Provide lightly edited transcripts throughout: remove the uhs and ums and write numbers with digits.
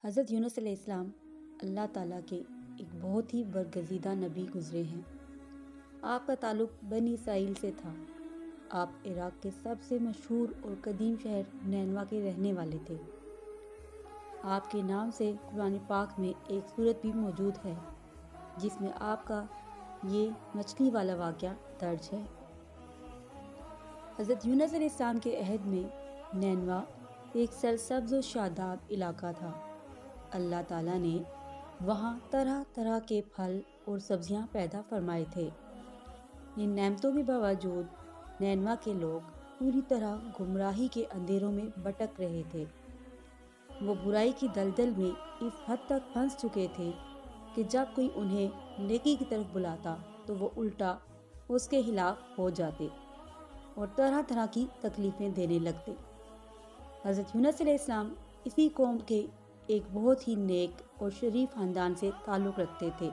حضرت یونس علیہ السلام اللہ تعالیٰ کے ایک بہت ہی برگزیدہ نبی گزرے ہیں۔ آپ کا تعلق بنی اسرائیل سے تھا۔ آپ عراق کے سب سے مشہور اور قدیم شہر نینوا کے رہنے والے تھے۔ آپ کے نام سے قرآن پاک میں ایک سورت بھی موجود ہے جس میں آپ کا یہ مچھلی والا واقعہ درج ہے۔ حضرت یونس علیہ السلام کے عہد میں نینوا ایک سرسبز و شاداب علاقہ تھا۔ اللہ تعالیٰ نے وہاں طرح طرح کے پھل اور سبزیاں پیدا فرمائے تھے۔ ان نعمتوں کے باوجود نینوا کے لوگ پوری طرح گمراہی کے اندھیروں میں بھٹک رہے تھے۔ وہ برائی کی دلدل میں اس حد تک پھنس چکے تھے کہ جب کوئی انہیں نیکی کی طرف بلاتا تو وہ الٹا اس کے خلاف ہو جاتے اور طرح طرح کی تکلیفیں دینے لگتے۔ حضرت یونس علیہ السلام اسی قوم کے ایک بہت ہی نیک اور شریف خاندان سے تعلق رکھتے تھے۔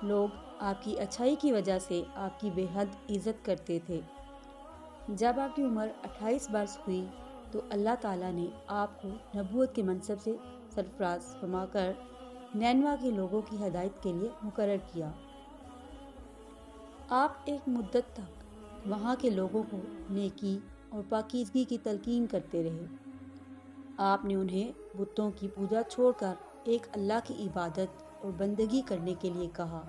لوگ آپ کی اچھائی کی وجہ سے آپ کی بے حد عزت کرتے تھے۔ جب آپ کی عمر 28 برس ہوئی تو اللہ تعالیٰ نے آپ کو نبوت کے منصب سے سرفراز فرما کر نینوا کے لوگوں کی ہدایت کے لیے مقرر کیا۔ آپ ایک مدت تک وہاں کے لوگوں کو نیکی اور پاکیزگی کی تلقین کرتے رہے۔ آپ نے انہیں بتوں کی پوجا چھوڑ کر ایک اللہ کی عبادت اور بندگی کرنے کے لیے کہا،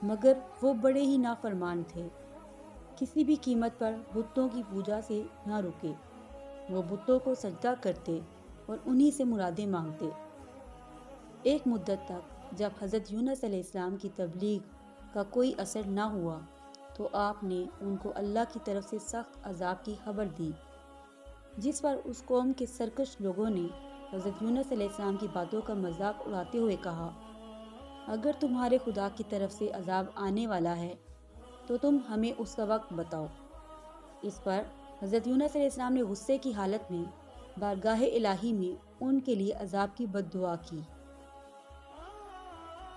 مگر وہ بڑے ہی نافرمان تھے۔ کسی بھی قیمت پر بتوں کی پوجا سے نہ رکے۔ وہ بتوں کو سجدہ کرتے اور انہی سے مرادیں مانگتے۔ ایک مدت تک جب حضرت یونس علیہ السلام کی تبلیغ کا کوئی اثر نہ ہوا تو آپ نے ان کو اللہ کی طرف سے سخت عذاب کی خبر دی، جس پر اس قوم کے سرکش لوگوں نے حضرت یونس علیہ السلام کی باتوں کا مذاق اڑاتے ہوئے کہا، اگر تمہارے خدا کی طرف سے عذاب آنے والا ہے تو تم ہمیں اس کا وقت بتاؤ۔ اس پر حضرت یونس علیہ السلام نے غصے کی حالت میں بارگاہ الہی میں ان کے لیے عذاب کی بد دعا کی۔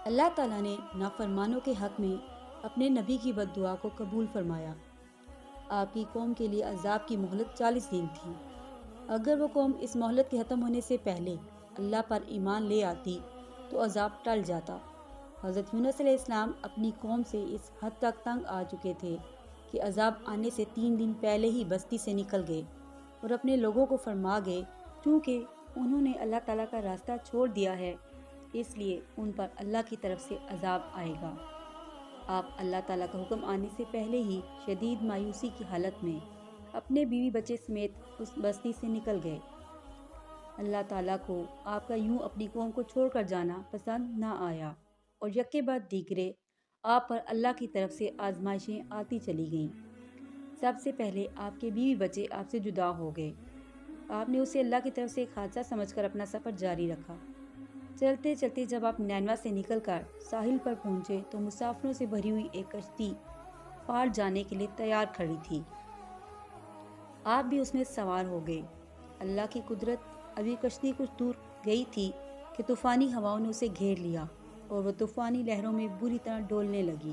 اللہ تعالیٰ نے نافرمانوں کے حق میں اپنے نبی کی بد دعا کو قبول فرمایا۔ آپ کی قوم کے لیے عذاب کی مہلت 40 دن تھی۔ اگر وہ قوم اس مہلت کے ختم ہونے سے پہلے اللہ پر ایمان لے آتی تو عذاب ٹل جاتا۔ حضرت یونس علیہ السلام اپنی قوم سے اس حد تک تنگ آ چکے تھے کہ عذاب آنے سے 3 دن پہلے ہی بستی سے نکل گئے اور اپنے لوگوں کو فرما گئے، چونکہ انہوں نے اللہ تعالیٰ کا راستہ چھوڑ دیا ہے اس لیے ان پر اللہ کی طرف سے عذاب آئے گا۔ آپ اللہ تعالیٰ کا حکم آنے سے پہلے ہی شدید مایوسی کی حالت میں اپنے بیوی بچے سمیت اس بستی سے نکل گئے۔ اللہ تعالیٰ کو آپ کا یوں اپنی قوم کو چھوڑ کر جانا پسند نہ آیا اور یکے بعد دیگرے آپ پر اللہ کی طرف سے آزمائشیں آتی چلی گئیں۔ سب سے پہلے آپ کے بیوی بچے آپ سے جدا ہو گئے۔ آپ نے اسے اللہ کی طرف سے ایک حادثہ سمجھ کر اپنا سفر جاری رکھا۔ چلتے چلتے جب آپ نینوا سے نکل کر ساحل پر پہنچے تو مسافروں سے بھری ہوئی ایک کشتی پار جانے کے لیے تیار کھڑی تھی۔ آپ بھی اس میں سوار ہو گئے۔ اللہ کی قدرت، ابھی کشتی کچھ دور گئی تھی کہ طوفانی ہواؤں نے اسے گھیر لیا اور وہ طوفانی لہروں میں بری طرح ڈولنے لگی۔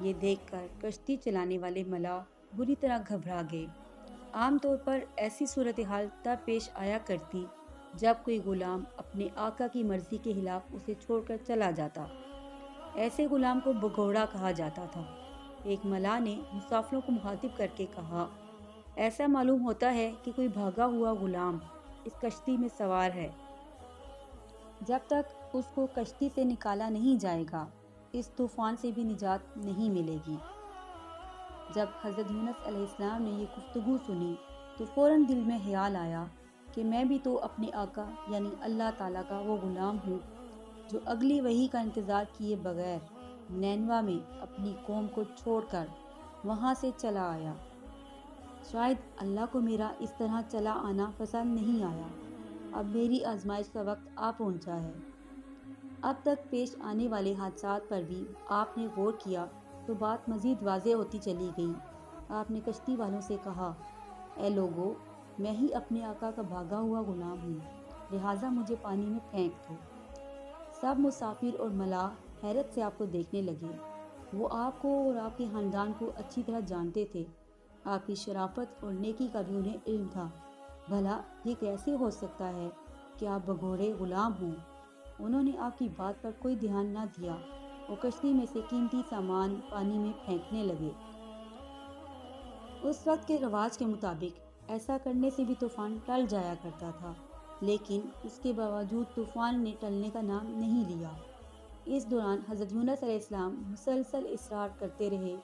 یہ دیکھ کر کشتی چلانے والے ملاح بری طرح گھبرا گئے۔ عام طور پر ایسی صورتحال تب پیش آیا کرتی جب کوئی غلام اپنے آقا کی مرضی کے خلاف اسے چھوڑ کر چلا جاتا۔ ایسے غلام کو بگوڑا کہا جاتا تھا۔ ایک ملاح نے مسافروں کو مخاطب کر کے کہا، ایسا معلوم ہوتا ہے کہ کوئی بھاگا ہوا غلام اس کشتی میں سوار ہے۔ جب تک اس کو کشتی سے نکالا نہیں جائے گا اس طوفان سے بھی نجات نہیں ملے گی۔ جب حضرت یونس علیہ السلام نے یہ گفتگو سنی تو فوراً دل میں خیال آیا کہ میں بھی تو اپنے آقا یعنی اللہ تعالیٰ کا وہ غلام ہوں جو اگلی وحی کا انتظار کیے بغیر نینوا میں اپنی قوم کو چھوڑ کر وہاں سے چلا آیا۔ شاید اللہ کو میرا اس طرح چلا آنا پسند نہیں آیا۔ اب میری آزمائش کا وقت آ پہنچا ہے۔ اب تک پیش آنے والے حادثات پر بھی آپ نے غور کیا تو بات مزید واضح ہوتی چلی گئی۔ آپ نے کشتی والوں سے کہا، اے لوگو، میں ہی اپنے آقا کا بھاگا ہوا غلام ہوں، لہٰذا مجھے پانی میں پھینک دو۔ سب مسافر اور ملاح حیرت سے آپ کو دیکھنے لگے۔ وہ آپ کو اور آپ کے خاندان کو اچھی طرح جانتے تھے۔ آپ کی شرافت اور نیکی کا بھی انہیں علم تھا۔ بھلا یہ کیسے ہو سکتا ہے کہ آپ بگوڑے غلام ہوں۔ انہوں نے آپ کی بات پر کوئی دھیان نہ دیا اور کشتی میں سے قیمتی سامان پانی میں پھینکنے لگے۔ اس وقت کے رواج کے مطابق ایسا کرنے سے بھی طوفان ٹل جایا کرتا تھا، لیکن اس کے باوجود طوفان نے ٹلنے کا نام نہیں لیا۔ اس دوران حضرت یونس علیہ السلام مسلسل اصرار کرتے رہے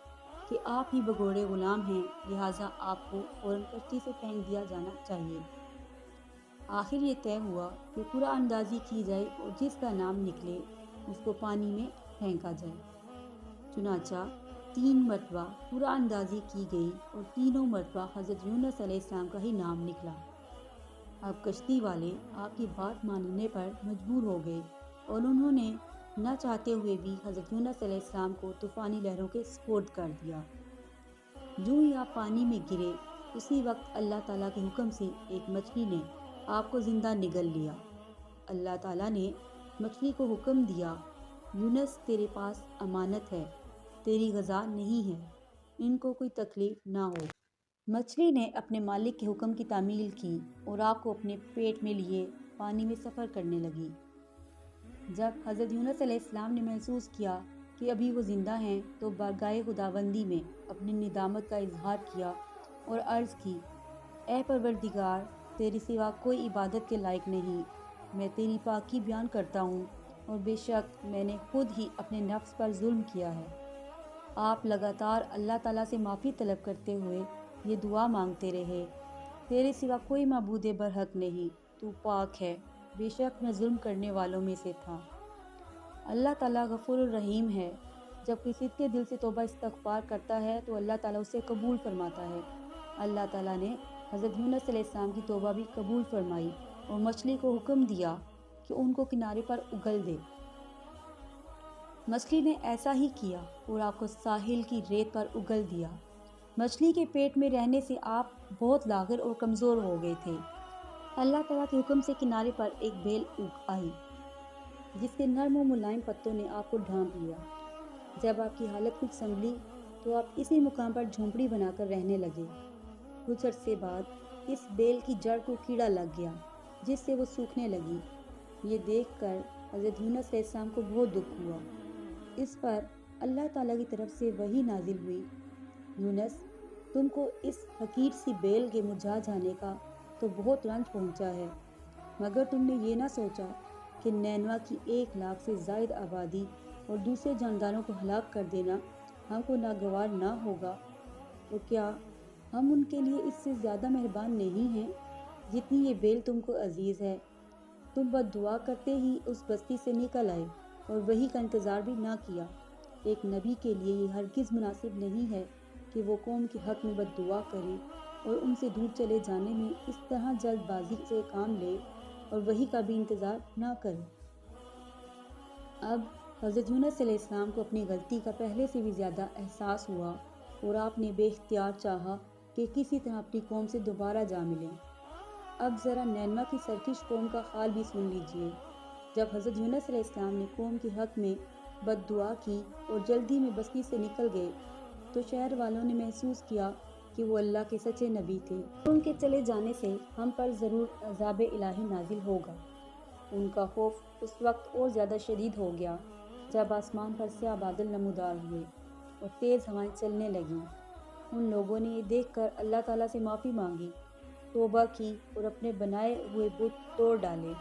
کہ آپ ہی بگوڑے غلام ہیں، لہٰذا آپ کو فوراً کشتی سے پھینک دیا جانا چاہیے۔ آخر یہ طے ہوا کہ قرعہ اندازی کی جائے اور جس کا نام نکلے اس کو پانی میں پھینکا جائے۔ چنانچہ 3 مرتبہ قرعہ اندازی کی گئی اور تینوں مرتبہ حضرت یونس علیہ السلام کا ہی نام نکلا۔ اب کشتی والے آپ کی بات ماننے پر مجبور ہو گئے اور انہوں نے نہ چاہتے ہوئے بھی حضرت یونس علیہ السلام کو طوفانی لہروں کے سپرد کر دیا۔ جو ہی آپ پانی میں گرے، اسی وقت اللہ تعالیٰ کے حکم سے ایک مچھلی نے آپ کو زندہ نگل لیا۔ اللہ تعالیٰ نے مچھلی کو حکم دیا، یونس تیرے پاس امانت ہے، تیری غذا نہیں ہے، ان کو کوئی تکلیف نہ ہو۔ مچھلی نے اپنے مالک کے حکم کی تعمیل کی اور آپ کو اپنے پیٹ میں لیے پانی میں سفر کرنے لگی۔ جب حضرت یونس علیہ السلام نے محسوس کیا کہ ابھی وہ زندہ ہیں تو بارگاہ خداوندی میں اپنی ندامت کا اظہار کیا اور عرض کی، اے پروردگار، تیرے سوا کوئی عبادت کے لائق نہیں، میں تیری پاکی بیان کرتا ہوں اور بے شک میں نے خود ہی اپنے نفس پر ظلم کیا ہے۔ آپ لگاتار اللہ تعالیٰ سے معافی طلب کرتے ہوئے یہ دعا مانگتے رہے، تیرے سوا کوئی معبود برحق نہیں، تو پاک ہے، بے شک میں ظلم کرنے والوں میں سے تھا۔ اللہ تعالیٰ غفور الرحیم ہے، جب کوئی صدقے دل سے توبہ استغفار کرتا ہے تو اللہ تعالیٰ اسے قبول فرماتا ہے۔ اللہ تعالیٰ نے حضرت یونس علیہ السلام کی توبہ بھی قبول فرمائی اور مچھلی کو حکم دیا کہ ان کو کنارے پر اگل دے۔ مچھلی نے ایسا ہی کیا اور آپ کو ساحل کی ریت پر اگل دیا۔ مچھلی کے پیٹ میں رہنے سے آپ بہت لاغر اور کمزور ہو گئے تھے۔ اللہ تعالیٰ کے حکم سے کنارے پر ایک بیل اگ آئی جس کے نرم و ملائم پتوں نے آپ کو ڈھانپ لیا۔ جب آپ کی حالت کچھ سنبھلی تو آپ اسی مقام پر جھونپڑی بنا کر رہنے لگے۔ کچھ عرصے بعد اس بیل کی جڑ کو کیڑا لگ گیا جس سے وہ سوکھنے لگی۔ یہ دیکھ کر حضرت یونس علیہ السلام کو بہت دکھ ہوا۔ اس پر اللہ تعالیٰ کی طرف سے وحی نازل ہوئی، یونس، تم کو اس حقیر سی بیل کے مرجھا جانے کا تو بہت رنج پہنچا ہے، مگر تم نے یہ نہ سوچا کہ نینوا کی 1,00,000 سے زائد آبادی اور دوسرے جانداروں کو ہلاک کر دینا ہم کو ناگوار نہ ہوگا، اور کیا ہم ان کے لیے اس سے زیادہ مہربان نہیں ہیں جتنی یہ بیل تم کو عزیز ہے۔ تم بد دعا کرتے ہی اس بستی سے نکل آئے اور وحی کا انتظار بھی نہ کیا۔ ایک نبی کے لیے یہ ہرگز مناسب نہیں ہے کہ وہ قوم کے حق میں بد دعا کرے اور ان سے دور چلے جانے میں اس طرح جلد بازی سے کام لے اور وحی کا بھی انتظار نہ کرے۔ اب حضرت یونس علیہ السلام کو اپنی غلطی کا پہلے سے بھی زیادہ احساس ہوا اور آپ نے بے اختیار چاہا کہ کسی طرح اپنی قوم سے دوبارہ جا ملیں۔ اب ذرا نینوا کی سرکش قوم کا حال بھی سن لیجئے۔ جب حضرت یونس علیہ السلام نے قوم کے حق میں بد دعا کی اور جلدی میں بستی سے نکل گئے تو شہر والوں نے محسوس کیا کہ وہ اللہ کے سچے نبی تھے اور ان کے چلے جانے سے ہم پر ضرور عذاب الہی نازل ہوگا۔ ان کا خوف اس وقت اور زیادہ شدید ہو گیا جب آسمان پر سیاہ بادل نمودار ہوئے اور تیز ہوائیں چلنے لگیں۔ ان لوگوں نے یہ دیکھ کر اللہ تعالیٰ سے معافی مانگی، توبہ کی اور اپنے بنائے ہوئے بت توڑ ڈالے۔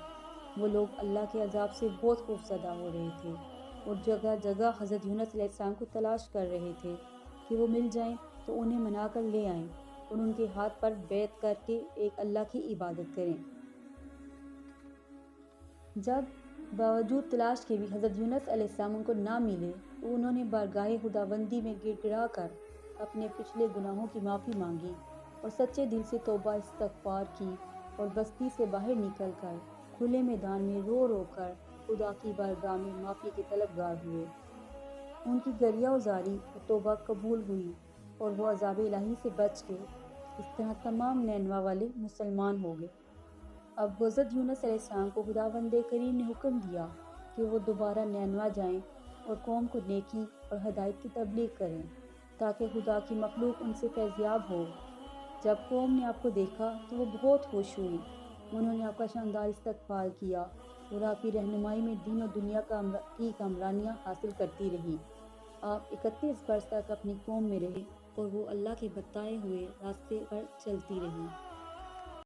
وہ لوگ اللہ کے عذاب سے بہت خوفزدہ ہو رہے تھے اور جگہ جگہ حضرت یونس علیہ السلام کو تلاش کر رہے تھے کہ وہ مل جائیں تو انہیں منا کر لے آئیں اور ان کے ہاتھ پر بیعت کر کے ایک اللہ کی عبادت کریں۔ جب باوجود تلاش کے بھی حضرت یونس علیہ السلام ان کو نہ ملے تو انہوں نے بارگاہ خداوندی میں گڑ گڑا کر اپنے پچھلے گناہوں کی معافی مانگی اور سچے دل سے توبہ استغفار کی اور بستی سے باہر نکل کر کھلے میدان میں رو رو کر خدا کی بارگاہ میں معافی کے طلبگار ہوئے۔ ان کی گریہ وزاری اور توبہ قبول ہوئی اور وہ عذاب الہی سے بچ گئے۔ اس طرح تمام نینوا والے مسلمان ہو گئے۔ اب حضرت یونس علیہ السلام کو خداوند کریم نے حکم دیا کہ وہ دوبارہ نینوا جائیں اور قوم کو نیکی اور ہدایت کی تبلیغ کریں تاکہ خدا کی مخلوق ان سے فیضیاب ہو۔ جب قوم نے آپ کو دیکھا تو وہ بہت خوش ہوئی انہوں نے آپ کا شاندار استقبال کیا اور آپ کی رہنمائی میں دین و دنیا کی کامرانیاں حاصل کرتی رہیں۔ آپ 31 برس تک اپنی قوم میں رہے اور وہ اللہ کے بتائے ہوئے راستے پر چلتی رہی۔